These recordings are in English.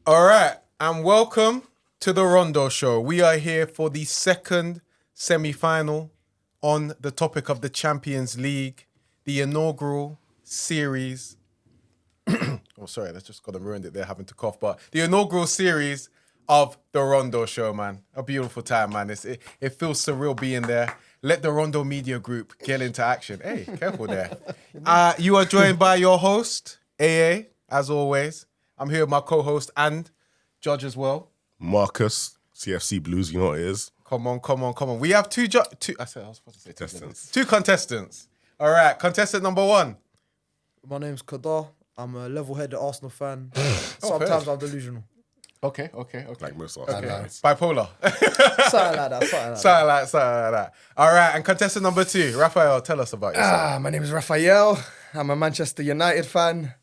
All right, and welcome to the Rondo Show. We are here for the second semi-final on the topic of the Champions League, the inaugural series. Oh, sorry, that's just got to ruined it there, having to cough. But the inaugural series of the Rondo Show, man. A beautiful time, man. It feels surreal being there. Let the Rondo Media Group get into action. Hey, careful there. You are joined by your host, AA, as always. I'm here with my co-host and judge as well. Marcus, CFC Blues, you know what it is. Come on. We have two. I was supposed to say Contestants. Two contestants. All right, contestant number one. My name's Khadar. I'm a level-headed Arsenal fan. Sometimes I'm delusional. Okay. Like most Arsenal fans. Bipolar. Something like that. Something like that. All right, and contestant number two, Raphael, tell us about yourself. My name is Raphael. I'm a Manchester United fan.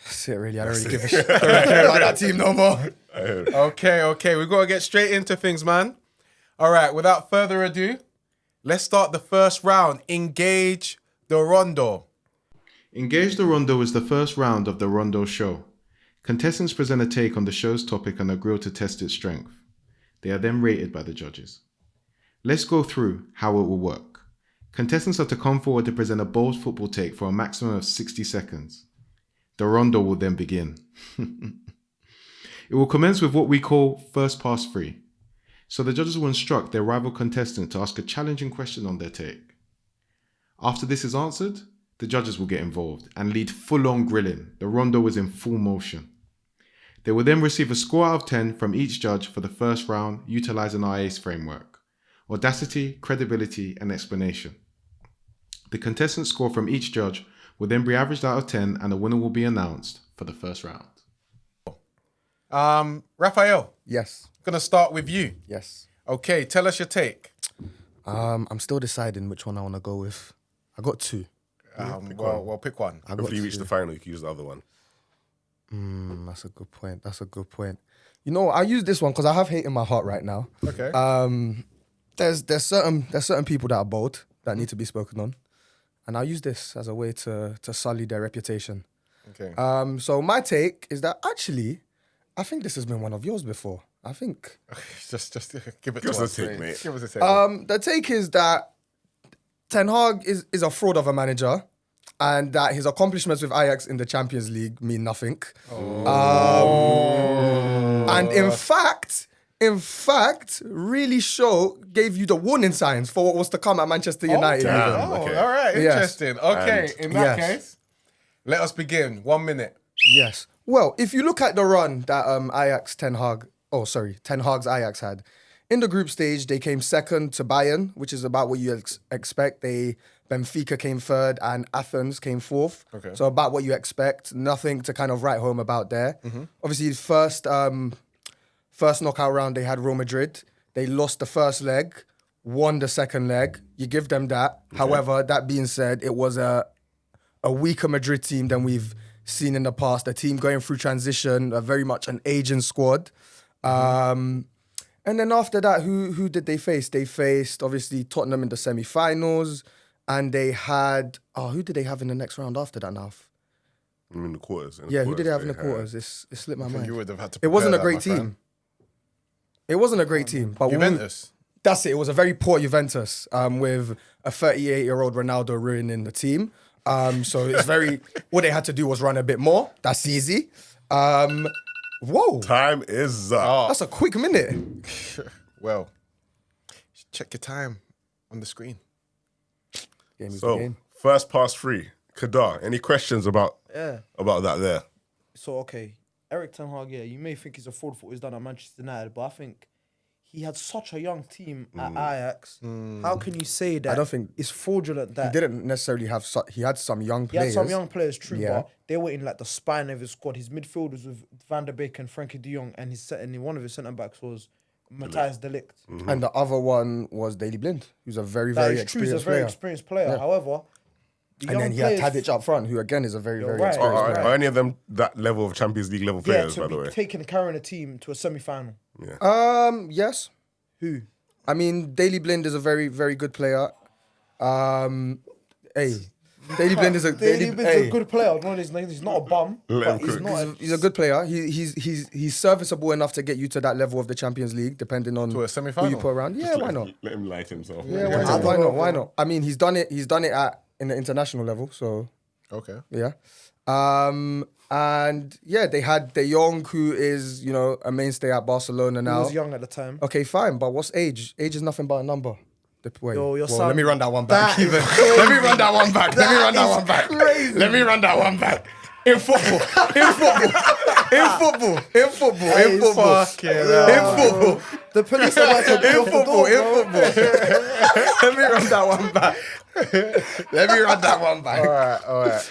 That's it, really. I don't really give a shit. I don't really care about that team no more. Okay. We've got to get straight into things, man. All right, without further ado, let's start the first round. Engage the Rondo. Engage the Rondo is the first round of the Rondo Show. Contestants present a take on the show's topic and are grilled to test its strength. They are then rated by the judges. Let's go through how it will work. Contestants are to come forward to present a bold football take for a maximum of 60 seconds. The Rondo will then begin. It will commence with what we call first pass free. So the judges will instruct their rival contestant to ask a challenging question on their take. After this is answered, the judges will get involved and lead full-on grilling. The Rondo is in full motion. They will then receive a score out of 10 from each judge for the first round, utilising our ACE framework: audacity, credibility, and explanation. The contestant score from each judge will then be averaged out of 10 and the winner will be announced for the first round. Raphael, Yes. gonna start with you. Yes. Okay, tell us your take. I'm still deciding which one I want to go with. I got two. Well, pick one. I got Hopefully you reach two. the final, you can use the other one. That's a good point. You know, I use this one because I have hate in my heart right now. Okay. There's certain people that are bold that need to be spoken on, and I'll use this as a way to sully their reputation. Okay. So my take is that actually, I think this has been one of yours before. I think Just give it Give to us us, a take, please. mate. Give us a take. the take is that Ten Hag is a fraud of a manager, and that his accomplishments with Ajax in the Champions League mean nothing. And in fact, really gave you the warning signs for what was to come at Manchester United. damn. Oh, Okay. all right. Yes. Interesting. Okay, in that Yes. case, let us begin. 1 minute. Yes. Well, if you look at the run that Ten Hag's Ajax had, in the group stage, they came second to Bayern, which is about what you expect. Benfica came third and Athens came fourth. Okay. So about what you expect. Nothing to kind of write home about there. Obviously, first knockout round, they had Real Madrid. They lost the first leg, won the second leg. You give them that. However, that being said, it was a weaker Madrid team than we've seen in the past. A team going through transition, very much an aging squad. And then after that, who did they face? They faced, obviously, Tottenham in the semi-finals. And they had... Oh, who did they have in the next round after that now? In the quarters. Who did they have in the quarters? It slipped my mind. You would have had to. It wasn't a prepare great that, my team. friend. It wasn't a great team. But Juventus. That's it. It was a very poor Juventus with a 38-year-old Ronaldo ruining the team. So it's very... What they had to do was run a bit more. That's easy. Whoa. Time is up. That's a quick minute. Well, check your time on the screen. Game is the So, game. first pass free. Khadar, any questions about Yeah. that there? So, okay. Eric Ten Hag, you may think he's a fraud for what he's done at Manchester United, but I think he had such a young team at Ajax. How can you say that? I don't think- it's fraudulent that He didn't necessarily have... He had some young he players. had some young players, true, Yeah. but they were in like the spine of his squad. His midfielders with Van der Beek and Frankie de Jong, and one of his centre backs was Matthijs de Ligt. And the other one was Daley Blind, who's a very, That very is true, he's a experienced very player. experienced player. Yeah. However, the And young then he had players- Tadic up front, who again is a very, You're very right. experienced Right. player. Are any of them that level of Champions League level players, to by the be way? carrying a team to a semi-final. Yes. Who? I mean, Daley Blind is a very, very good player. Hey, Daley Blind is a Daley Blind's hey, a good player. No, he's not a bum, Let but him he's cook. not. He's a good player. He's serviceable enough to get you to that level of the Champions League, depending on To a who you semi-final? put around. Yeah, why not? Let him light himself. Yeah, man. why not? don't Why know, not? Why bro. not? I mean, he's done it at in the international level. So Okay. yeah. And yeah, they had De Jong, who is a mainstay at Barcelona He now. was young at the time. Okay, fine, but what's age? Age is nothing but a number. Wait, Yo, your well, son- let me run that one back. That is Let me run that one back. Let me run that one back. crazy. Let me run that one back. In football, in football, in football, in football, in football, in football, The police are about to be in off the football, door, in bro. football. Let me run that one back. Let me run that one back. All right.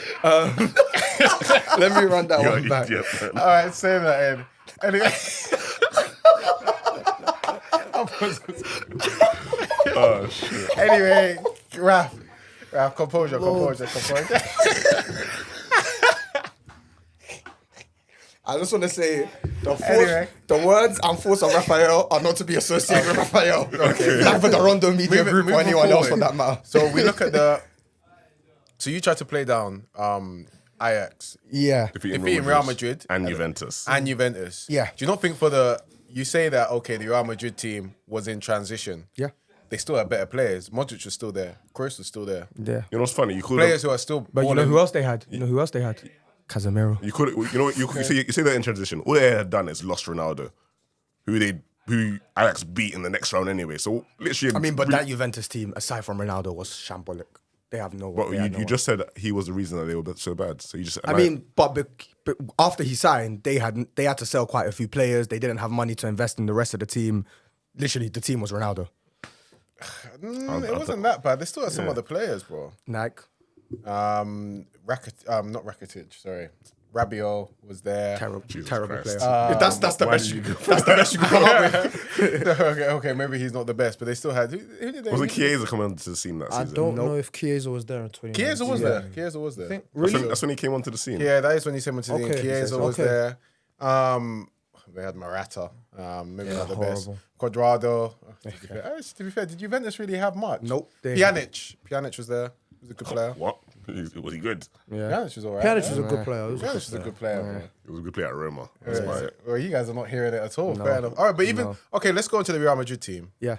Let me run that You're one an back. idiot, man. All right, say that, Ed. Anyway. Oh shit. Anyway, Raph, composure. I just want to say Anyway. the words and thoughts of Raphael are not to be associated with Raphael. Okay. Like for the Rondo media Moving- group or moving anyone else for forward. that matter. So we look at the. So you tried to play down Ajax Yeah. defeating Real Madrid and Juventus. and Juventus. Yeah. Do you not think you say that the Real Madrid team was in transition? Yeah. They still had better players. Modric was still there. Kroos was still there. Yeah. You know what's funny? You could Players who are still. But you know who else they had? Casemiro. You could, you know, what, you say that in transition. All they had done is lost Ronaldo, who Ajax beat in the next round anyway. So literally, I mean, but that Juventus team, aside from Ronaldo, was shambolic. They have no. But they had no you one. just said that he was the reason that they were so bad. So you just. I mean, but after he signed, they had to sell quite a few players. They didn't have money to invest in the rest of the team. Literally, the team was Ronaldo. It wasn't that bad. They still had some other players, bro. Nike. Not Rakitic. Sorry, Rabiot was there. Terrible Jesus player. Christ. That's the why best. did you go- That's the best you can come up with. okay, maybe he's not the best, but they still had. Who did they? Wasn't Chiesa coming onto the scene that I season? don't know if Chiesa was there in 2019. Chiesa was there. Chiesa was there. That's when he came onto the scene. Yeah, that is when he came into the team. Okay. Chiesa was Okay. there. They had Morata. Maybe not the best. horrible. Quadrado. To be fair, did Juventus really have much? Nope. Pjanic was there. He was a good player. What? Was he good? Pjanic was alright. Pjanic was a good player. He was a Pjanic good was a player. good player. bro. He was a good player at Roma. That's about it. Well, you guys are not hearing it at all. Fair enough. All right, but okay, let's go into the Real Madrid team. Yeah.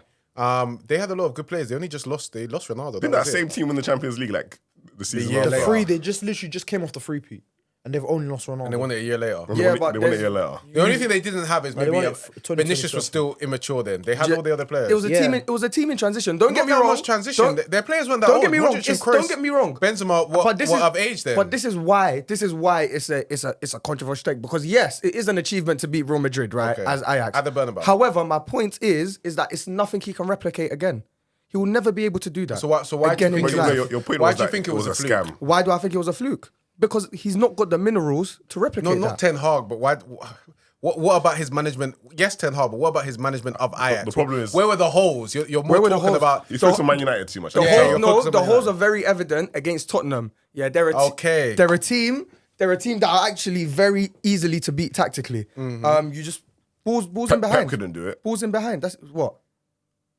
They had a lot of good players. They only just lost. They lost Ronaldo. Didn't that same team win the Champions League like the season year after? later. Free, they literally just came off the free Pete, and they've only lost Ronaldo. And they won it a year later. They Yeah, won it- but they won it a there's- year later. The only thing they didn't have is they maybe won it for 2020 Vinicius was still immature then. They had all the other players. It was a Yeah. team. It was a team in transition. Don't not get me that wrong. much transition. Don't- Their players weren't that Don't old. get me wrong. Modric and Don't Kroos. get me wrong. Benzema, what of age then? But this is why it's a controversial take, because yes, it is an achievement to beat Real Madrid, right? Okay. As Ajax At the Bernabeu. However, my point is that it's nothing he can replicate again. He will never be able to do that. So why do you again in think his it was life. a- Your point Why was do you that think it was a fluke? scam. Why do I think it was a fluke? Because he's not got the minerals to replicate No, that. not Ten Hag, but why? What about his management? Yes, Ten Hag, but what about his management of Ajax? the problem is- where were the holes? You're more Where were the talking holes? about. You focus on Man United too much. The Yeah, hole- you're no, focused on the Man holes United. are very evident against Tottenham. Yeah, they're Okay. They're a team. They're a team that are actually very easily to beat tactically. You just balls in behind. Pep couldn't do it. Balls in behind. That's what.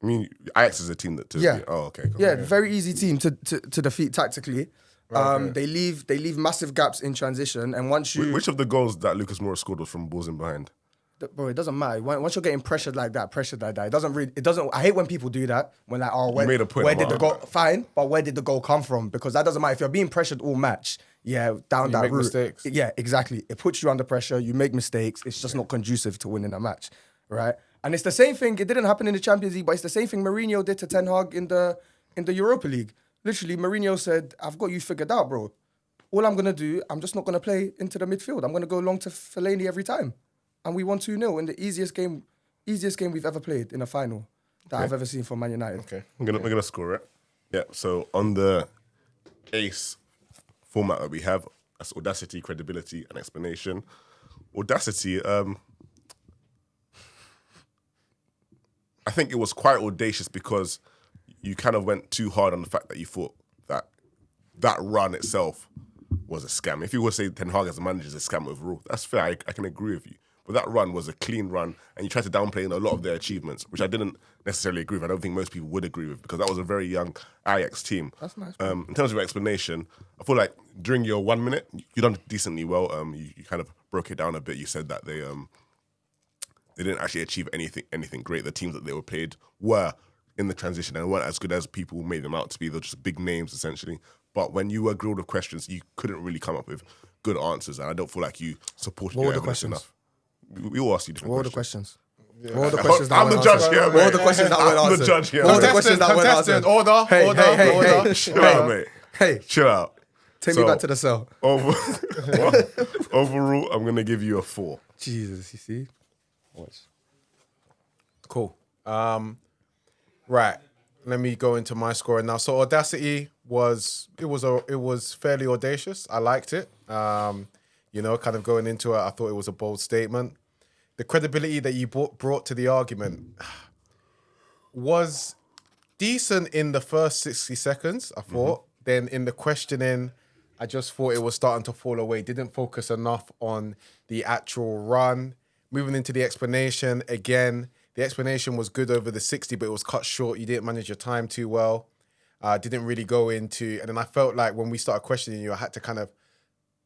I mean, Ajax is a team that. Yeah. Oh, okay. Cool. Yeah, very easy team to defeat tactically. They leave massive gaps in transition, and once you Which of the goals that Lucas Moura scored was from balls in behind? bro, it doesn't matter. Once you're getting pressured like that, it doesn't really. It doesn't. I hate when people do that. When like, oh, made a point where did the about goal? Fine, but where did the goal come from? Because that doesn't matter if you're being pressured all match. Yeah, down that make route. mistakes. Yeah, exactly. It puts you under pressure. You make mistakes. It's just not conducive to winning a match, right? And it's the same thing. It didn't happen in the Champions League, but it's the same thing Mourinho did to Ten Hag in the Europa League. Literally, Mourinho said, "I've got you figured out, bro. All I'm gonna do, I'm just not gonna play into the midfield. I'm gonna go long to Fellaini every time." And we won 2-0 in the easiest game we've ever played in a final that I've ever seen from Man United. Okay. We're gonna score it. Yeah. So on the ACE format that we have, that's audacity, credibility, and explanation. Audacity. I think it was quite audacious because you kind of went too hard on the fact that you thought that run itself was a scam. If you were to say Ten Hag as a manager is a scam overall, that's fair. I can agree with you. but that run was a clean run, and you tried to downplay a lot of their achievements, which I didn't necessarily agree with. I don't think most people would agree with, because that was a very young Ajax team. That's nice. In terms of your explanation, I feel like during your 1 minute, you done decently well. You kind of broke it down a bit. You said that they didn't actually achieve anything great. The teams that they were played were in the transition and weren't as good as people made them out to be. They're just big names, essentially. But when you were grilled with questions, you couldn't really come up with good answers, and I don't feel like you supported What your were the evidence questions? enough. We all asked you different What were the questions. questions? What were the questions that I'm were the judge answered? here, What were mate. the questions that were I'm answered? the judge here. What were the mate. questions that were Contestant, answered? order, Hey, order, hey, hey, order. hey. Chill out, mate. Hey, Chill out. take So- me back to the cell. Overall, I'm going to give you a 4. Jesus, you see? Cool. Right. Let me go into my scoring now. So Audacity was fairly audacious. I liked it. Kind of going into it, I thought it was a bold statement. The credibility that you brought to the argument was decent in the first 60 seconds, I thought. Then in the questioning, I just thought it was starting to fall away. Didn't focus enough on the actual run. Moving into the explanation, again, the explanation was good over the 60, but it was cut short. You didn't manage your time too well. Didn't really go into... And then I felt like when we started questioning you, I had to kind of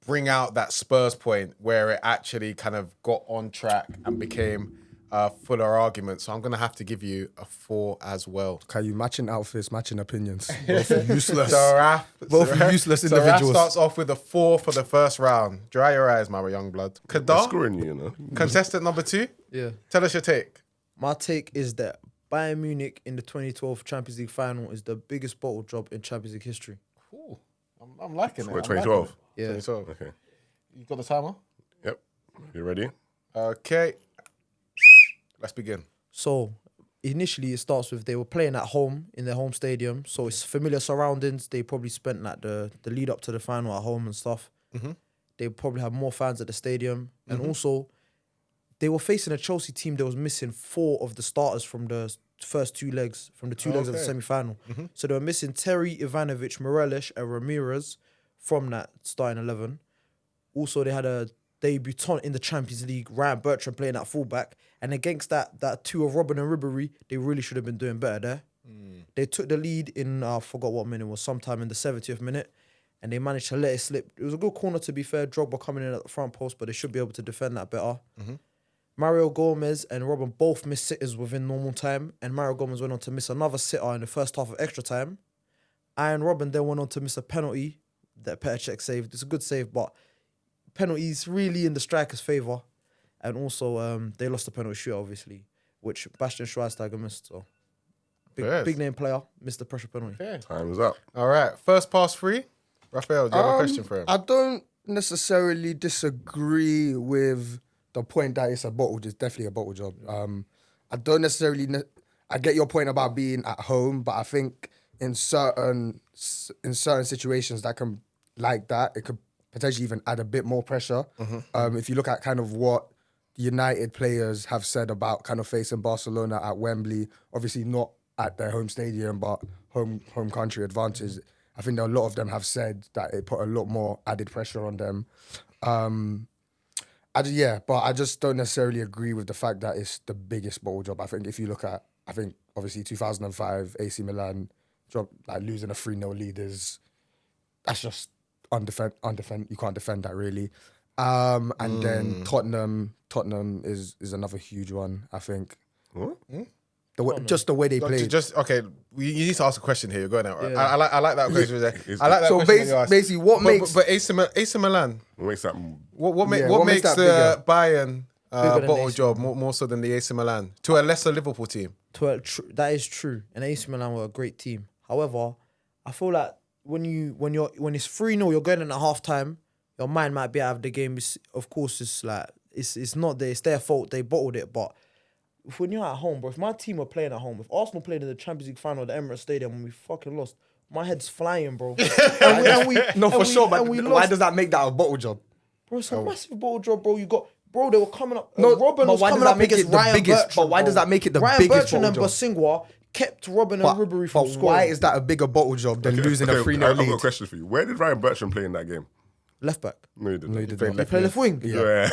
bring out that Spurs point where it actually kind of got on track and became a fuller argument. So I'm going to have to give you a 4 as well. Okay, you matching outfits, matching opinions. Both useless. Both Both useless Raf individuals. starts off with a 4 for the first round. Dry your eyes, my young blood. They're Khadar, scoring you, you know. contestant number 2. Yeah. Tell us your take. My take is that Bayern Munich in the 2012 Champions League final is the biggest bottle job in Champions League history. Ooh, I'm liking it. Wait, I'm liking 2012? it. Yeah. 2012. Okay. You got the timer? Yep. You ready? Okay. Let's begin. So initially it starts with they were playing at home in their home stadium, so it's familiar surroundings. They probably spent like the lead up to the final at home and stuff. They probably have more fans at the stadium, and also they were facing a Chelsea team that was missing 4 of the starters from the first 2 legs, from the 2 legs of the Okay. semi-final. So they were missing Terry, Ivanovic, Morelos, and Ramirez from that starting 11. Also, they had a debutant in the Champions League, Ryan Bertrand, playing at fullback. And against that 2 of Robin and Ribery, they really should have been doing better there. They took the lead in, I forgot what minute it was, sometime in the 70th minute. And they managed to let it slip. It was a good corner, to be fair. Drogba coming in at the front post, but they should be able to defend that better. Mario Gomez and Robin both missed sitters within normal time. And Mario Gomez went on to miss another sitter in the first half of extra time. And Robin then went on to miss a penalty that Petr Cech saved. It's a good save, but penalties really in the striker's favour. And also, they lost the penalty shootout, obviously, which Bastian Schweinsteiger missed. So, Yes. big name player, missed the pressure penalty. Okay. Time's up. All right. First pass free. Raphael, do you have a question for him? I don't necessarily disagree with the point that it's definitely a bottle job. I don't necessarily... I get your point about being at home, but I think in certain situations that can like that, it could potentially even add a bit more pressure. If you look at kind of what United players have said about kind of facing Barcelona at Wembley, obviously not at their home stadium, but home country advantage. I think a lot of them have said that it put a lot more added pressure on them. But I just don't necessarily agree with the fact that it's the biggest bottle job. I think if you look at, obviously 2005 AC Milan losing a 3-0 lead that's just undefend. You can't defend that really. And then Tottenham is another huge one. I think. What? Just the way they played. Just okay. You need to ask a question here. You're going out. Right? Yeah. I like that question. I like that So question. You asked. basically, what makes But AC Milan. What makes that? What makes makes that the Bayern Bigger than bottle AC job more so than the AC Milan to a lesser Liverpool team? That is true. And AC Milan were a great team. However, I feel like when it's 3-0, you're going in at half time, your mind might be out of the game. Of course, it's not it's their fault. They bottled it, but when you're at home, bro, if my team were playing at home, if Arsenal played in the Champions League final at the Emirates Stadium and we fucking lost, my head's flying, bro. But we why lost. does that make that a bottle job? Bro, it's a massive ball job, bro. They were coming up. No, Robin but was why does coming that up make it against the Ryan biggest- Bertrand, but why bro. does that make it the Ryan biggest Bertrand and bottle Bosingwa kept Robin and Ribery from But scoring. why is that a bigger bottle job than losing a 3-0 I've got a lead? question for you. Where did Ryan Bertrand play in that game? Left back. No, he didn't. No, he did not. He played left wing. Yeah.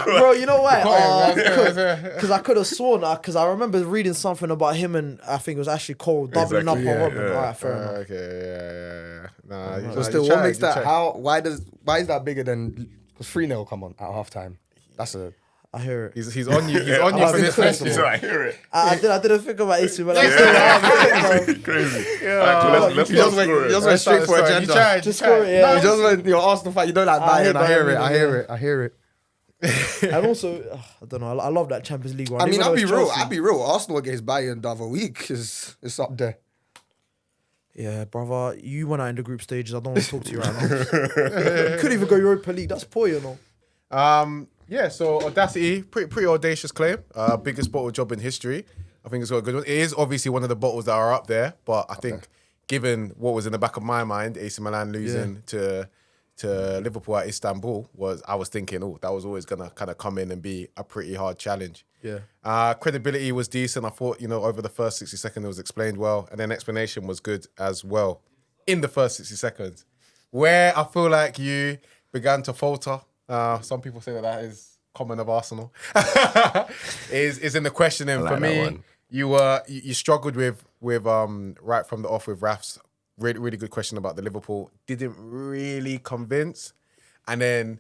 Bro, you know why? Got him, Because I could have sworn, because I remember reading something about him and I think it was Ashley Cole doubling Exactly, up on yeah, Robin. yeah. All right, fair enough. Okay, yeah. Nah, So still, what makes that? Why is that bigger than? Because 3-0 come on at halftime. That's a. I hear it. He's on you. He's on you for this question. So I hear it. I didn't think about AC, but Crazy. Alright, cool, let's You just score it. went straight for You agenda. tried. Just score it, yeah. You just went your Arsenal fight. You don't like I hate Bayern. I hear Bayern, it. I hear it. I hear it. And also, I don't know. I love that Champions League one. I mean, Even I'll though be it's real. Chelsea. I'll be real. Arsenal against Bayern the other week is up there. Yeah, brother, you went out in the group stages. I don't want to talk to you right now. You couldn't even go Europa League. That's poor, you know. Yeah, so Audacity, pretty audacious claim. Biggest bottle job in history. I think it's got a good one. It is obviously one of the bottles that are up there, but I think given what was in the back of my mind, AC Milan losing to Liverpool at Istanbul, I was thinking, that was always gonna kind of come in and be a pretty hard challenge. Yeah. Credibility was decent. I thought, over the first 60 seconds it was explained well, and then explanation was good as well in the first 60 seconds, where I feel like you began to falter. Some people say that is common of Arsenal. is in the questioning. like For that me, one. you struggled with right from the off with Raf's really, really good question about the Liverpool. Didn't really convince. And then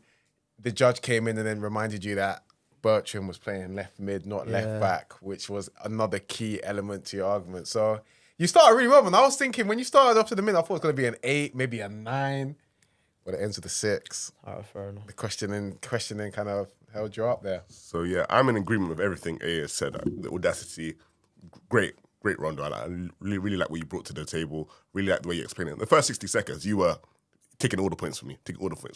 the judge came in and then reminded you that Bertrand was playing left mid, not left back, which was another key element to your argument. So you started really well, man. I was thinking when you started off to the minute, I thought it was going to be an 8, maybe a 9. But it ends with a 6. All right, fair enough. The questioning kind of held you up there. So yeah, I'm in agreement with everything A has said. The audacity, great Rondo. I really like what you brought to the table. Really like the way you explained it. The first 60 seconds, you were taking all the points for me.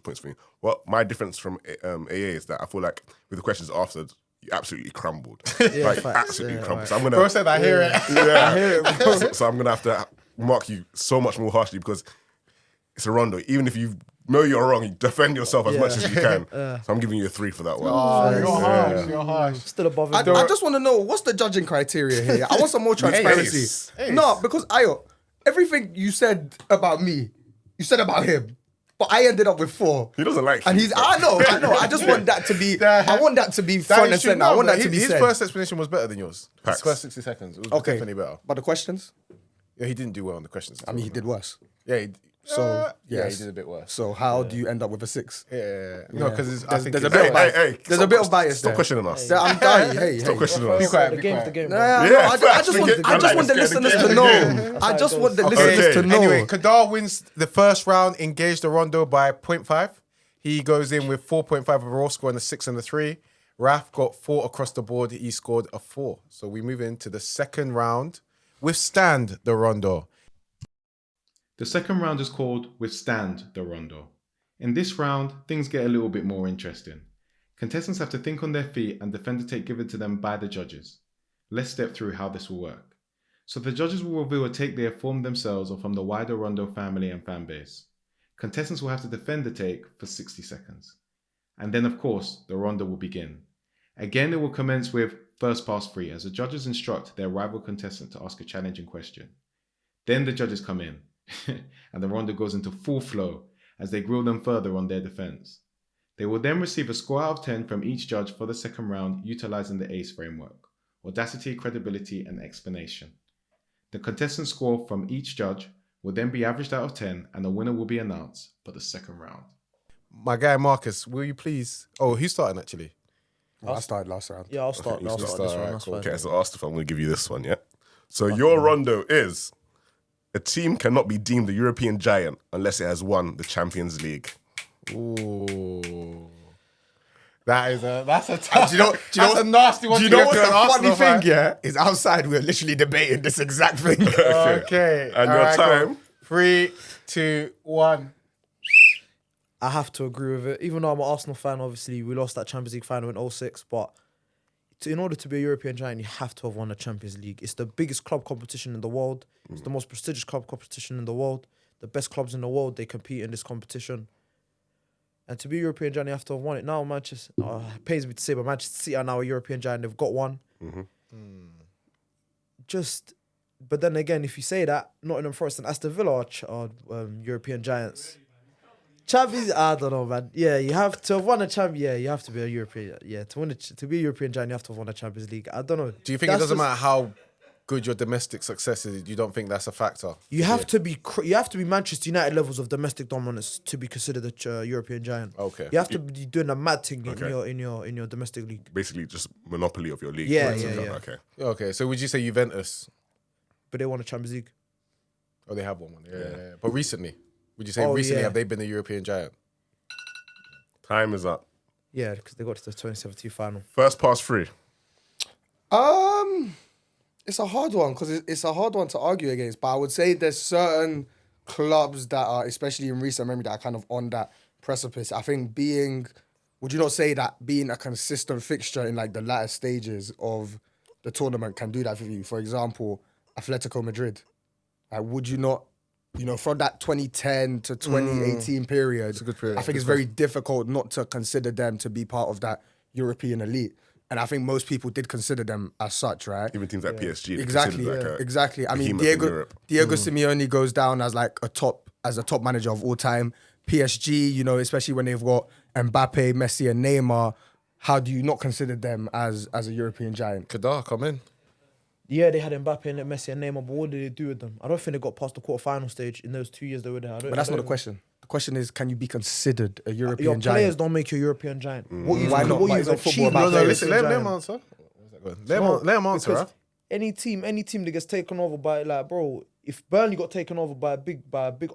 Points for me. Well, my difference from AA is that I feel like with the questions after, you absolutely crumbled. facts, absolutely yeah, crumbled. right. So I'm gonna. Bro said I hear it. Yeah. I hear it, bro. So I'm gonna have to mark you so much more harshly because it's a Rondo. Even if you know you're wrong, you defend yourself as much as you can. So I'm giving you a 3 for that one. Oh, you're Yeah. harsh. You're harsh. Still above it. I just want to know what's the judging criteria here. I want some more transparency. Ace. No, because everything you said about me, you said about him, but I ended up with 4. He doesn't like And you. I know. I just want that to be. I want that to be front and center. I want that to be his said. first explanation was better than yours. Facts. His first 60 seconds. It was Okay, definitely better. But the questions, Yeah, he didn't do well on the questions. I mean, he did worse. Yeah, So yeah, yes. he did a bit worse. So how do you end up with a 6? Yeah. No, because I think There's a it's- bit of bias. Hey, There's a bit of bias Stop there. questioning us. I'm dying. Hey, Stop questioning Be us. quiet, The be game's quiet. the game. Nah, bro. no, Yeah, I facts. just want the listeners to know. I just want the Okay. listeners to know. Anyway, Khadar wins the first round, engaged the Rondo by 0.5. He goes in with 4.5 overall, scoring a 6 and a 3. Raf got 4 across the board. He scored a 4. So we move into the second round. Withstand the Rondo. The second round is called Withstand the Rondo. In this round, things get a little bit more interesting. Contestants have to think on their feet and defend a take given to them by the judges. Let's step through how this will work. So the judges will reveal a take they have formed themselves or from the wider Rondo family and fan base. Contestants will have to defend the take for 60 seconds. And then, of course, the Rondo will begin. Again, it will commence with first past 3 as the judges instruct their rival contestant to ask a challenging question. Then the judges come in, and the Rondo goes into full flow as they grill them further on their defense. They will then receive a score out of 10 from each judge for the second round utilizing the ACE framework: audacity, credibility, and explanation. The contestant score from each judge will then be averaged out of 10 and the winner will be announced for the second round. My guy Marcus, will you please... Oh, who's starting actually? I started last round. Yeah, I'll start. you I'll start. start this Alright, one. That's cool. fine. Okay, so Arsenal, I'm going to give you this one, yeah? So your Rondo is... A team cannot be deemed the European giant unless it has won the Champions League. Ooh. That's a tough... Do you know that's a nasty one Do you to know get what's to the an funny Arsenal thing, fan. yeah? Is outside we're literally debating this exact thing. Okay. And All your right, time? cool. 3, 2, 1. I have to agree with it. Even though I'm an Arsenal fan, obviously, we lost that Champions League final in 06, but in order to be a European giant, you have to have won the Champions League. It's the biggest club competition in the world. It's the most prestigious club competition in the world. The best clubs in the world, they compete in this competition. And to be a European giant, you have to have won it. Now, Manchester, it pains me to say, but Manchester City are now a European giant. They've got one. Just But then again, if you say that, Nottingham Forest and Aston Villa are European giants. Champions, I don't know, man. Yeah, you have to have won a champion. Yeah, you have to be a European. Yeah, to be a European giant, you have to have won a Champions League. I don't know. Do you think it doesn't matter how good your domestic success is? You don't think that's a factor? You have to be. You have to be Manchester United levels of domestic dominance to be considered a European giant. Okay. You have to be doing a mad thing in your domestic league. Basically, just monopoly of your league. Yeah, right? yeah. Okay. Okay, so would you say Juventus? But they won a Champions League. Oh, they have won one. Yeah. But recently, would you say Oh, recently yeah. have they been a European giant? Time is up. Yeah, because they got to the 2017 final. First pass free. It's a hard one because it's a hard one to argue against. But I would say there's certain clubs that are, especially in recent memory, that are kind of on that precipice. I think would you not say that being a consistent fixture in like the latter stages of the tournament can do that for you? For example, Atletico Madrid. Like, would you not, from that 2010 to 2018 period, It's a good period. I think it's very difficult not to consider them to be part of that European elite. And I think most people did consider them as such, right? Even teams like PSG. they're Exactly, considered like a exactly. I mean, behemoth in Europe. Diego Simeone goes down as like a top manager of all time. PSG, especially when they've got Mbappe, Messi, and Neymar, how do you not consider them as a European giant? Khadar, come in. Yeah, they had Mbappe and Messi and Neymar, but what did they do with them? I don't think they got past the quarterfinal stage in those 2 years they were there. But that's not the question. The question is, can you be considered a Your European players giant? don't make you a European giant. Why not? Why isn't football about No, players? listen, let him answer. Let him answer, because huh? any team that gets taken over by, like, bro, if Burnley got taken over by a big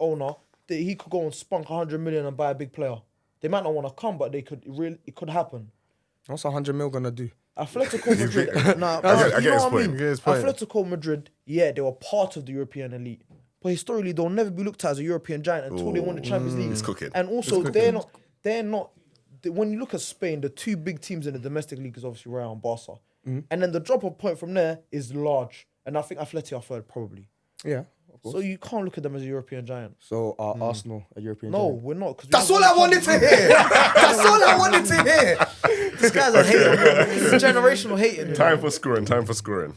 owner, he could go and spunk 100 million and buy a big player. They might not want to come, but it could happen. What's 100 mil gonna do? Atletico Madrid. I get his point. I get his point. Atletico Madrid, yeah, they were part of the European elite. But historically, they'll never be looked at as a European giant until they won the Champions League. It's cooking. And also, they're not. When you look at Spain, the two big teams in the domestic league is obviously Real and Barca. And then the drop-off point from there is large. And I think Atleti are third, probably. Yeah, of course. So you can't look at them as a European giant. So are Arsenal a European No, giant? we're not. 'Cause we That's haven't all I won the wanted to hear. That's all I wanted to hear. This guy's a hater. It's generational hating. Time for scoring.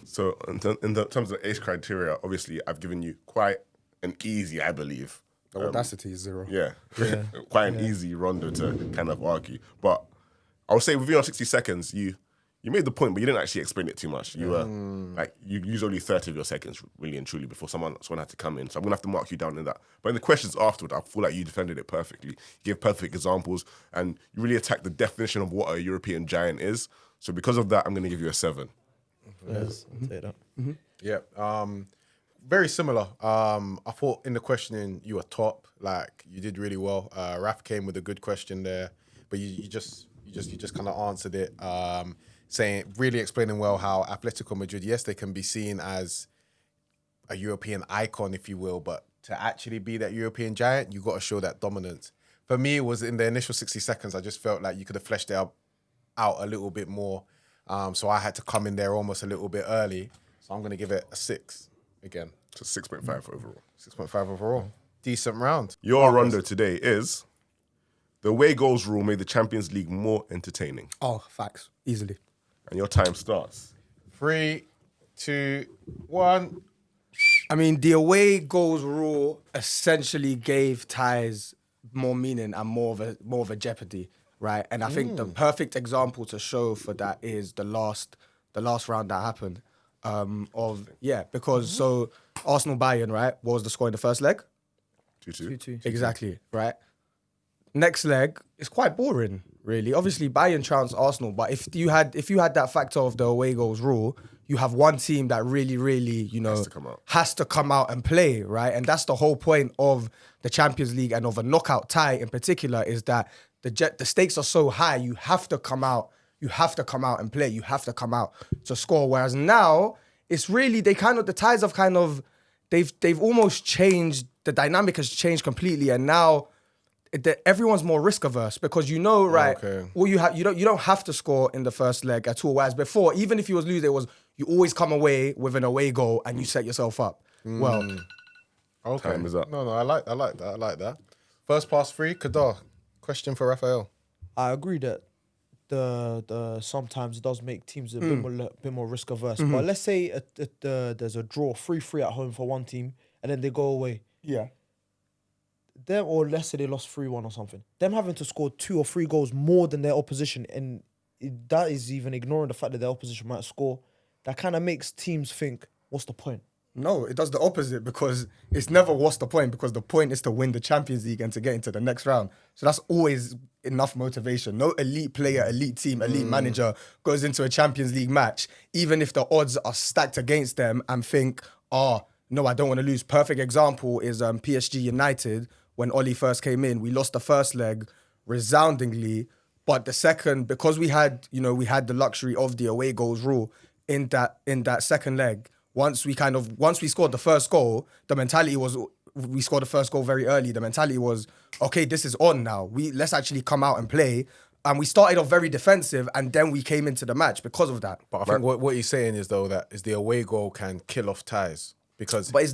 So in terms of the age criteria, obviously I've given you quite an easy, I believe. The audacity is 0. Yeah. Quite an easy rondo to kind of argue. But I would say within our 60 seconds, you made the point, but you didn't actually explain it too much. You were like, you used only 30 of your seconds, really and truly, before someone had to come in. So I'm gonna have to mark you down in that. But in the questions afterward, I feel like you defended it perfectly. You gave perfect examples, and you really attacked the definition of what a European giant is. So because of that, I'm gonna give you a 7. Yes, I'll say that. Yeah. Very similar. I thought in the questioning you were top. Like you did really well. Raf came with a good question there, but you just kind of answered it. Really explaining well how Atletico Madrid, yes, they can be seen as a European icon, if you will, but to actually be that European giant, you got to show that dominance. For me, it was in the initial 60 seconds, I just felt like you could have fleshed it out a little bit more. So I had to come in there almost a little bit early. So I'm going to give it a 6 again. So 6.5 overall. 6.5 overall. Decent round. Your rondo today is the away goals rule made the Champions League more entertaining. Oh, facts. Easily. And your time starts. 3, 2, 1. I mean, the away goals rule essentially gave ties more meaning and more of a jeopardy, right? And I think the perfect example to show for that is the last round that happened. Because so Arsenal Bayern, right? What was the score in the first leg? 2-2. 2-2. Exactly, right? Next leg is quite boring, really. Obviously, Bayern trounced Arsenal, but if you had that factor of the away goals rule, you have one team that really, really, has to come out and play, right? And that's the whole point of the Champions League and of a knockout tie in particular, is that the stakes are so high, you have to come out. You have to come out and play. You have to come out to score. Whereas now, it's really they've almost changed. The dynamic has changed completely, and now everyone's more risk averse because right? Okay. Well, you don't have to score in the first leg at all. Whereas before, even if you was losing, you always come away with an away goal and you set yourself up. Well, Okay. Time is up. No, I like that. First pass free. Khadar, question for Raphael. I agree that the sometimes it does make teams a bit more risk averse. But let's say there's a draw 3-3 at home for one team, and then they go away. Yeah. Them, or let's say they lost 3-1 or something. Them having to score 2 or 3 goals more than their opposition, and that is even ignoring the fact that their opposition might score. That kind of makes teams think, what's the point? No, it does the opposite, because it's never what's the point, because the point is to win the Champions League and to get into the next round. So that's always enough motivation. No elite player, elite team, elite manager goes into a Champions League match, even if the odds are stacked against them, and think, no, I don't want to lose. Perfect example is PSG United. When Oli first came in, we lost the first leg resoundingly, but the second, because we had the luxury of the away goals rule in that second leg. Once we scored the first goal, the mentality was, we scored the first goal very early. The mentality was, okay, this is on now. Let's actually come out and play. And we started off very defensive, and then we came into the match because of that. But I think what he's saying is, though, that is the away goal can kill off ties. But it's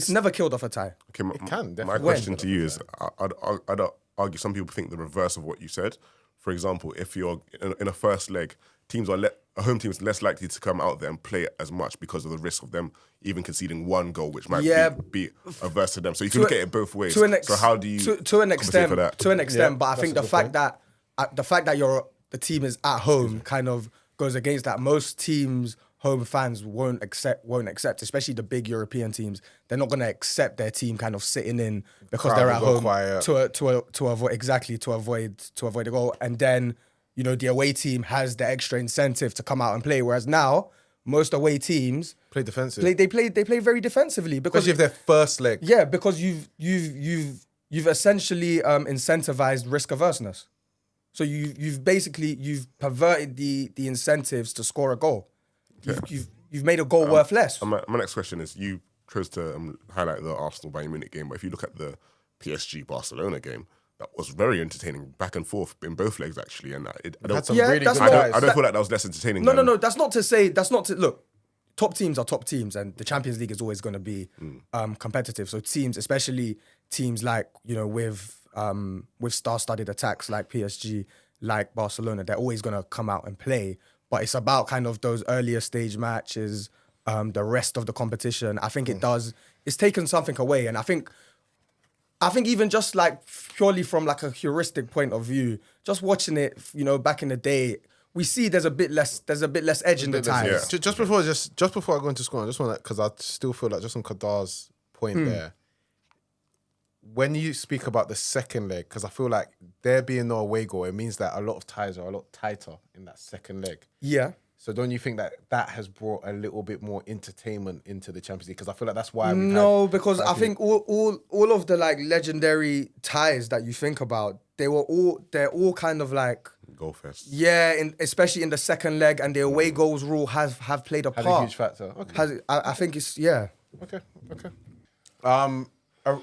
never killed off a tie. Okay, It can, definitely. my question to you is, I'd argue some people think the reverse of what you said. For example, if you're in a first leg, a home team is less likely to come out there and play as much because of the risk of them even conceding one goal, which might be averse to them. So you can look at it both ways. So how do you to an extent? compensate for that? To an extent, but I think the fact that the team is at home kind of goes against that. Most teams, home fans won't accept, especially the big European teams. They're not going to accept their team kind of sitting in because they're at home to avoid the goal. And then, the away team has the extra incentive to come out and play. Whereas now, most away teams play defensive. They play very defensively, because especially if their first leg. Yeah, because you've essentially incentivized risk averseness. So you've perverted the incentives to score a goal. You've made a goal worth less. My next question is, you chose to highlight the Arsenal-Bayern Munich game, but if you look at the PSG-Barcelona game, that was very entertaining, back and forth in both legs, actually. And I don't feel like that was less entertaining. No. That's not to look, top teams are top teams, and the Champions League is always going to be competitive. So teams, especially teams like, with star-studded attacks like PSG, like Barcelona, they're always going to come out and play. But it's about kind of those earlier stage matches, the rest of the competition. I think it's taken something away. And I think even just like purely from like a heuristic point of view, just watching it, back in the day, we see there's a bit less edge in the ties. Yeah. Just before I go into scoring, I just want to, because I still feel like, just on Khadar's point there, when you speak about the second leg, because I feel like there being no away goal, it means that a lot of ties are a lot tighter in that second leg. Yeah. So don't you think that has brought a little bit more entertainment into the Champions League? Because I feel like that's why because I think all of the like legendary ties that you think about, they're all kind of like Goal fest. Yeah, especially in the second leg, and the away goals rule have played a part. Had a huge factor. Okay. I think it's Okay.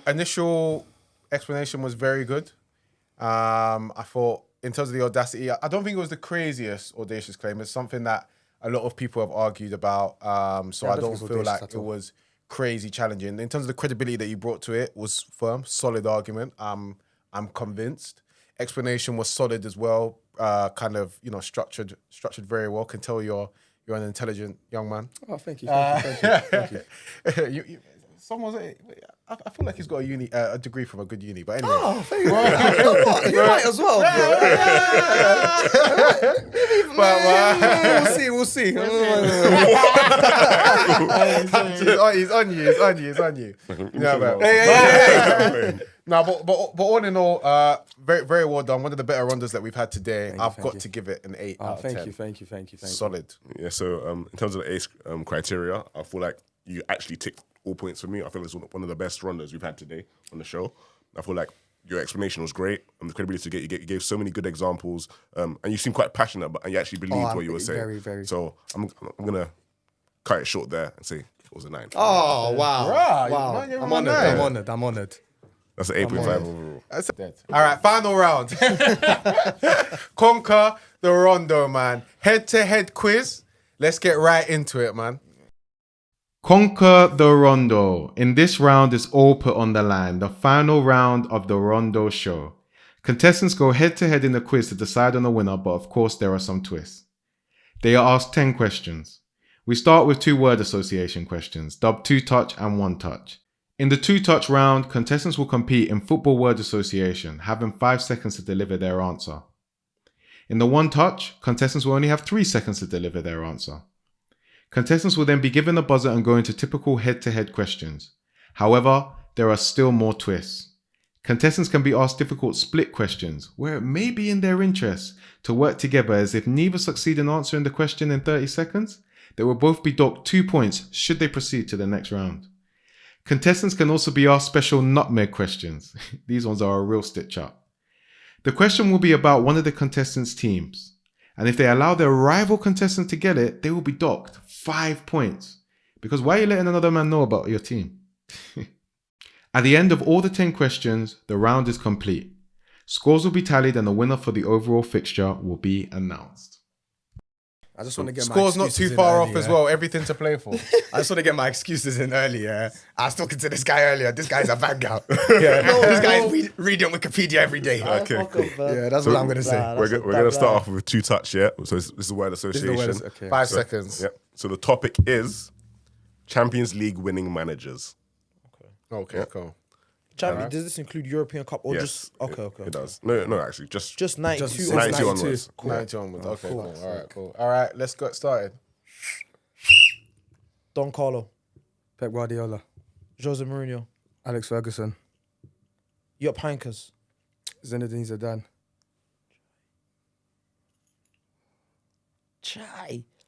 Initial explanation was very good. I thought, in terms of the audacity, I don't think it was the craziest audacious claim. It's something that a lot of people have argued about. So I don't feel like it was crazy challenging. In terms of the credibility that you brought to it, was firm, solid argument. I'm convinced. Explanation was solid as well. Kind of, structured very well. Can tell you're an intelligent young man. Oh, thank you. Thank you. Someone's. I feel like he's got a degree from a good uni, but anyway. Oh, thank you. You might as well, bro. We'll see. He's on you. Yeah, man. Hey. No, but all in all, very, very well done. One of the better Rondos that we've had today. I've got to give it an 8 out of 10. Thank you. Solid. Yeah, so in terms of the ACE criteria, I feel like you actually ticked all points for me. I feel it's one of the best Rondos we've had today on the show. I feel like your explanation was great, and the credibility you gave so many good examples, and you seem quite passionate, and you actually believed what you were saying. Very, very. So I'm gonna cut it short there and say it was a 9. Oh wow! Wow! I'm honored. That's an 8.5 overall. That's dead. All right, final round. Conquer the Rondo, man. Head-to-head quiz. Let's get right into it, man. Conquer the Rondo. In this round, it's all put on the line. The final round of the Rondo Show. Contestants go head-to-head in the quiz to decide on the winner, but of course there are some twists. They are asked 10 questions. We start with 2 word association questions, dubbed 2-touch and 1-touch. In the 2-touch round, contestants will compete in football word association, having 5 seconds to deliver their answer. In the 1-touch, contestants will only have 3 seconds to deliver their answer. Contestants will then be given a buzzer and go into typical head-to-head questions. However, there are still more twists. Contestants can be asked difficult split questions, where it may be in their interest to work together, as if neither succeed in answering the question in 30 seconds, they will both be docked 2 points should they proceed to the next round. Contestants can also be asked special nutmeg questions. These ones are a real stitch up. The question will be about one of the contestants' teams, and if they allow their rival contestant to get it, they will be docked 5 points. Because why are you letting another man know about your team? At the end of all the 10 questions, the round is complete. Scores will be tallied and the winner for the overall fixture will be announced. I just want to get my Score's not excuses too in far early, off as yeah. well. Everything to play for. I just want to get my excuses in earlier. I was talking to this guy earlier. This guy's a bad guy. Yeah, this guy's reading Wikipedia every day. Okay, cool. Yeah, that's what I'm going to say. We're going to start off with 2-touch, yeah? So this is word association. Okay. 5 seconds. Yep. So the topic is Champions League winning managers. Okay, cool. Champion, does this include European Cup or Yes, just okay? It does. No, actually, Just 92. Just 92 92. onwards. Cool. 90 onwards. Okay, cool. All right, cool. All right, let's get started. Don Carlo, Pep Guardiola, Jose Mourinho, Alex Ferguson, Jupp Heynckes, Zinedine Zidane,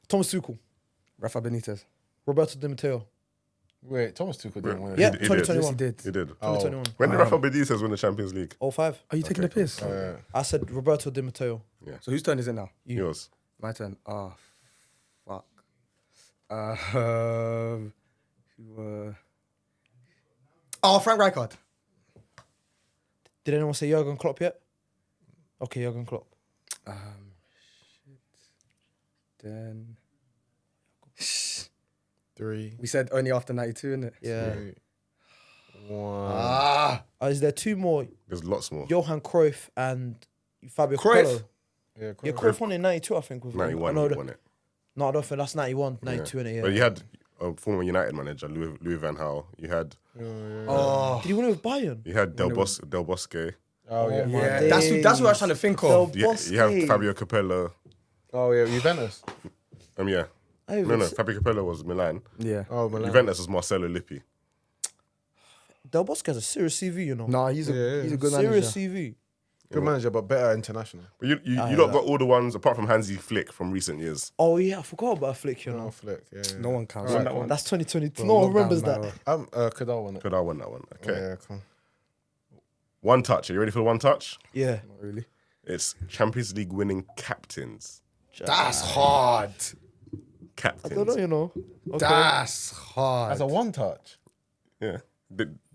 Thomas Tuchel, Rafa Benitez. Roberto Di Matteo. Wait, Thomas Tuchel didn't win it. Yeah, He did. 2021. Yes, he did. He did. 2021. When did Rafa Benitez win the Champions League? 05. Are you taking the piss? I said Roberto Di Matteo. So whose turn is it now? Yours. My turn. Oh, fuck. Frank Rijkaard. Did anyone say Jurgen Klopp yet? Okay, Jurgen Klopp. Then 3, we said only after 92, innit? Yeah. 1. Is there 2 more? There's lots more. Johan Cruyff and Fabio Cruyff? Capello. Yeah, Yeah, Cruyff won in 92, I think. 91 no, he won it. No, I don't think that's 91, 92 in it. Yeah. But you had a former United manager, Louis van Gaal. You had Did he win it with Bayern? Del Bosque. Oh, yeah. Yeah, that's what I was trying to think of. Del You have Bosque. Fabio Capello. Oh, yeah, Juventus. Yeah. Hey, No, Fabio Capello was Milan. Yeah. Oh, Milan. Juventus was Marcelo Lippi. Del Bosque has a serious CV, you know. No, he's a good serious manager. CV. Good manager, but better international. But you lot got all the ones apart from Hansi Flick from recent years. Oh yeah, I forgot about Flick, you know. Oh, Flick. Yeah. No one counts. Alright, that one. That's 2022. No one remembers that. Khadar won it. Could I win that one? Okay. Yeah, cool. 1-touch. Are you ready for the 1-touch? Yeah. Not really. It's Champions League winning captains. That's hard. I Captains. don't know, you know. Okay. That's hard. As a 1-touch. Yeah.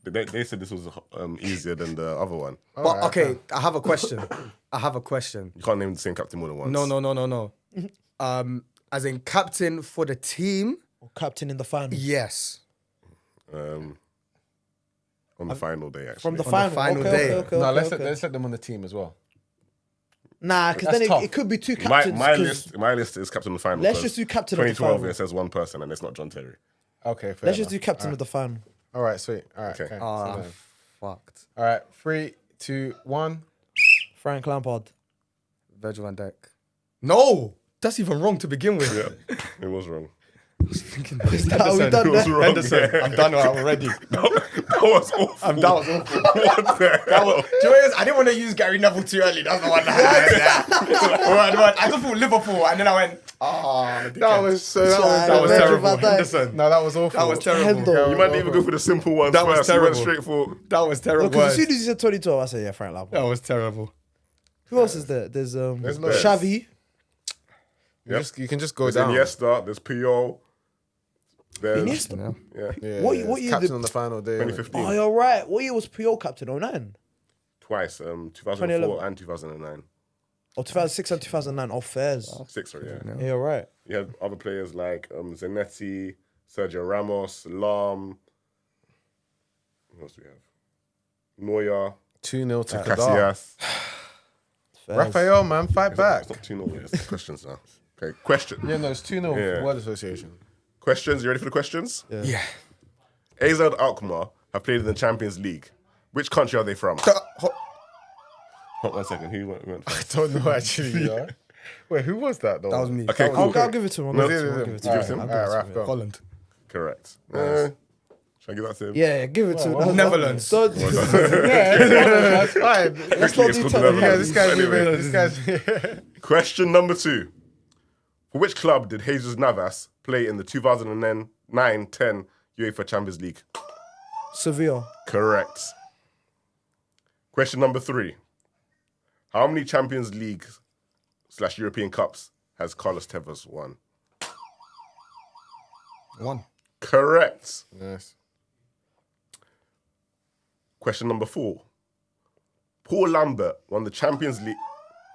They said this was easier than the other one. But okay, I have a question. You can't name the same captain more than once. No. As in captain for the team, Or captain in the final. yes. On the final day, actually. From the the final. final okay, day. Okay, No, okay, let's let them on the team as well. Nah, because That's then tough. it could be 2 captains. My list is captain of the final. Let's 'cause just do captain of the 2012 final. it says one person and it's not John Terry. Okay, fair Let's just do enough. captain of the final. All right, sweet. All right, Okay. okay. Ah, So then- fucked. all right, 3, 2, 1. Frank Lampard. Virgil van Dijk. No, that's even wrong to begin with. Yeah, it was wrong. How we done It was that? wrong. Henderson, Yeah. I'm done with that already. That was awful. That was awful. What the hell? Do you know what it is? I didn't want to use Gary Neville too early. That's the one that I just thought Liverpool, and then I went, That was that was Virgil terrible. van Dijk. Henderson. No, that was awful. That was terrible. Hendo. You might not even go for the simple ones That was first. You went terrible. straight for... That was terrible. Because as soon as you said 2012, I said, yeah, Frank Lampard. That was terrible. Who else is there? There's loads. Xavi. You can just go There's down. Iniesta, there's Puyol. There's... Iniesta. Yeah. Yeah, What yeah, year it's captain the- on the final day. innit? 2015. Oh, you're right. What year was Puyol captain? 09? Twice. 2004 2011. and 2009. Or 2006 and 2009? Oh, fairs. 6, sorry, yeah. Yeah, you're right. You had other players like Zanetti, Sergio Ramos, Lam. Who else do we have? Neuer, 2-0 to Khadar. Casillas. Raphael, man, fight back. It's not 2-0, it's questions now. Okay, question. Yeah, no, it's 2-0 Yeah. word association. Questions, you ready for the questions? Yeah. AZ Alkmaar have played in the Champions League. Which country are they from? Hold 1 second, who went I first? don't know actually, you know. Wait, who was that though? That was me. Okay, cool. I'll give it to him. No, I'll give it to him. you give it to him? All right, Raph, go. Holland. Correct. Should I give that to him? Yeah, give it to him. Netherlands. So, That's fine. let's not It's do called technical. the Yeah, this guy's Anyway. this guy's. Question number 2. For which club did Jesus Navas play in the 2009-10 UEFA Champions League? Sevilla. Correct. Question number 3. How many Champions League / European Cups has Carlos Tevez won? 1. Correct. Yes. Question number 4. Paul Lambert won the Champions League.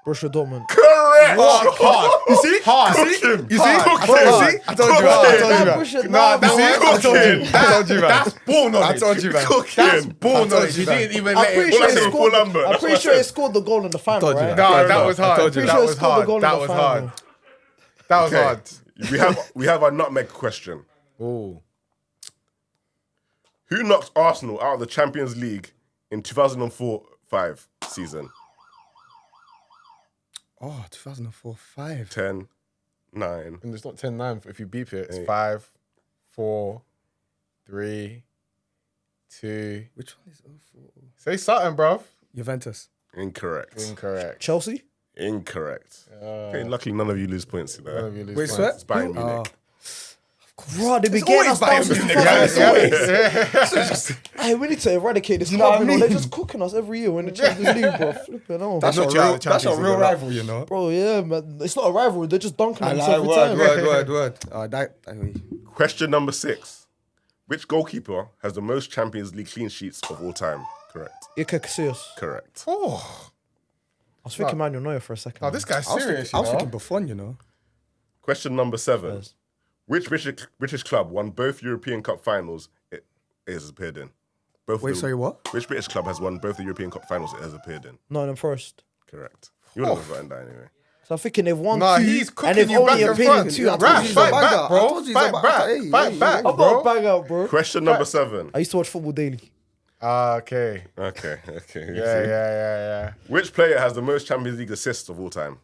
Borussia Dortmund. Correct. Hard. You see? Hard. Cook him. You see? Cook Hard. him. See? I told you, man. I told you, man. Borussia, Nah, nah, that bro. was cooking. I told you, man. That's ball knowledge. I told you, man. That's Cooking. ball told knowledge. you, You man. didn't even I'm let pretty it. sure I he said scored. Paul Lambert. I'm That's pretty what I sure he said. scored the goal in the final, told you right? that. No, that was I told hard. you. That Pretty was sure he scored the goal hard. in That the was final. hard. That was Okay. hard. We have our nutmeg question. Ooh. Who knocked Arsenal out of the Champions League in 2004-5 season? Oh, 2004-5. 10, 9. And it's not 10-9 if you beep it. It's Eight. 5, 4, 3, 2. Which one is 04? Say something, bruv. Juventus. Incorrect. Incorrect. Chelsea. Incorrect. Okay, luckily none of you lose points None there. of you lose Wait, points. sweat? It's Bayern Munich. Bro, they be It's getting always us down Bayern since Munich, 2008. Hey, we need to eradicate this You know what club, I you know? They're mean? just cooking us every year when the Champions League, bro. Flipping on. That's Not a you out real, of the that's a Champions real League, though. rival, you know. Bro, yeah, man. It's not a rivalry. They're just dunking I on us like every word. time. Question number 6. Which goalkeeper has the most Champions League clean sheets of all time? Correct. Iker Casillas. Correct. Oh, I was thinking Manuel Neuer for a second. oh, this guy's I was serious, thinking you know? Buffon, you know. Question number 7. Yes. Which British club won both European Cup finals it has appeared in? Both Wait, of the- sorry, what? Which British club has won both the European Cup finals it has appeared in? Nottingham Forest. Correct. You would have gotten that anyway. So I'm thinking they've won Nah, two, he's and cooking they've you back only and appeared in front. two. I told Rap, you fight he's a back, banger. bro. I told you he's a Fight banger. back. Hey, Fight hey, back, hey. I'm not bro. a bang out, bro. Question number 7. I used to watch Football Daily. Okay. Okay. Yeah. Which player has the most Champions League assists of all time?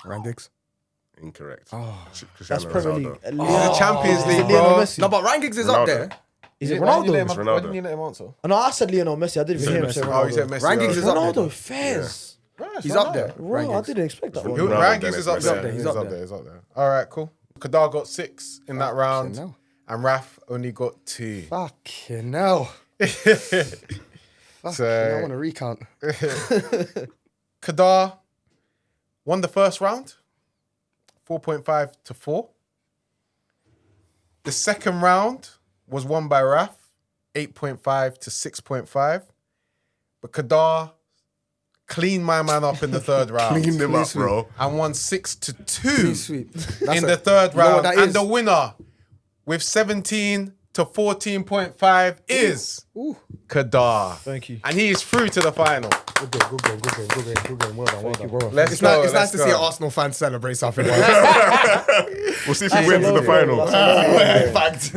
Ryan Giggs. Incorrect. That's Cristiano Premier Ronaldo. League. The Champions League, Lionel bro. Messi. No, but Ryan Giggs is Ronaldo. up there. Is it Why didn't you let Ronaldo? him- Ronaldo. Why didn't you let him answer? No, I said Lionel Messi. I didn't even hear him say Oh, you said Ronaldo. Messi. Ryan Giggs is up there. Ronaldo, Fez. He's up there. Bro, Ryan I Giggs. didn't expect that Ronaldo. one. Ryan Ronaldo, Giggs is then up it's there. Messi. He's He's up up there. He's up there. All right, cool. Khadar got 6 in that round, hell. and Raph only got 2. Fucking hell. So- I want to recount. Khadar won the first round, 4.5 to 4. The second round was won by Raph, 8.5 to 6.5. But Khadar cleaned my man up in the third round. Clean him up, bro. And won 6 to 2 Clean sweep. in the third You know what round. that And is? the winner with 17 to 14.5 is Khadar. Thank you. And he is through to the final. Good game. Well done, bro. Let's It's, go. it's nice let's to go. see an Arsenal fan celebrate something. We'll see if he wins in the final. That's a lot, bro. Fact.